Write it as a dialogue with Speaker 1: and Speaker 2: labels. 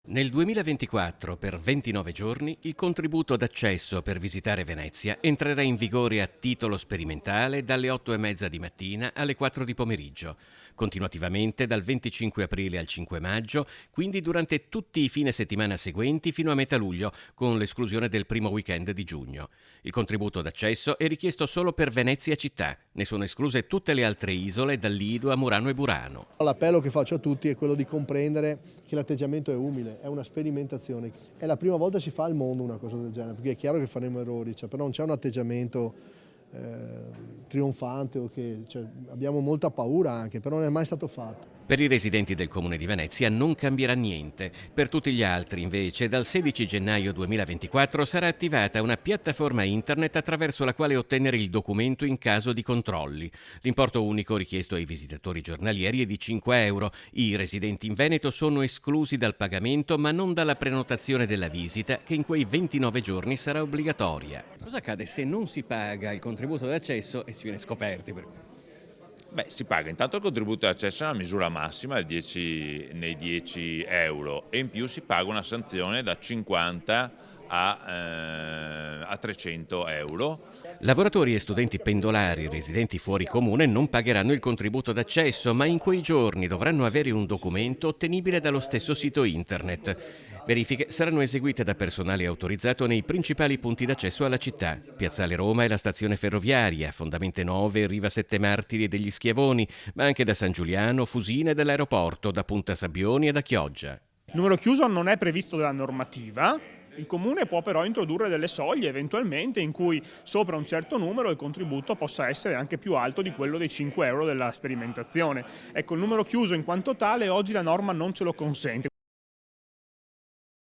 Speaker 1: Nel 2024, per 29 giorni, il contributo d'accesso per visitare Venezia entrerà in vigore a titolo sperimentale dalle 8:30 di mattina alle 4 di pomeriggio, continuativamente dal 25 aprile al 5 maggio, quindi durante tutti i fine settimana seguenti fino a metà luglio, con l'esclusione del primo weekend di giugno. Il contributo d'accesso è richiesto solo per Venezia città, ne sono escluse tutte le altre isole dal Lido a Murano e Burano.
Speaker 2: L'appello che faccio a tutti è quello di comprendere che l'atteggiamento è umile, è una sperimentazione. È la prima volta che si fa al mondo una cosa del genere, perché è chiaro che faremo errori, però non c'è un atteggiamento trionfante abbiamo molta paura anche, però non è mai stato fatto.
Speaker 1: Per i residenti del Comune di Venezia non cambierà niente. Per tutti gli altri, invece, dal 16 gennaio 2024 sarà attivata una piattaforma internet attraverso la quale ottenere il documento in caso di controlli. L'importo unico richiesto ai visitatori giornalieri è di 5 euro. I residenti in Veneto sono esclusi dal pagamento, ma non dalla prenotazione della visita, che in quei 29 giorni sarà obbligatoria. Cosa accade se non si paga il contributo d'accesso e si viene scoperti?
Speaker 3: Si paga intanto il contributo d'accesso è una misura massima nei 10 euro e in più si paga una sanzione da 50 a 300 euro.
Speaker 1: Lavoratori e studenti pendolari residenti fuori comune non pagheranno il contributo d'accesso, ma in quei giorni dovranno avere un documento ottenibile dallo stesso sito internet. Verifiche saranno eseguite da personale autorizzato nei principali punti d'accesso alla città: Piazzale Roma e la stazione ferroviaria, Fondamente 9, Riva Sette Martiri e degli Schiavoni, ma anche da San Giuliano, Fusina e dall'aeroporto, da Punta Sabbioni e da Chioggia.
Speaker 4: Il numero chiuso non è previsto dalla normativa. Il Comune può però introdurre delle soglie eventualmente in cui sopra un certo numero il contributo possa essere anche più alto di quello dei 5 euro della sperimentazione. Ecco, il numero chiuso in quanto tale oggi la norma non ce lo consente.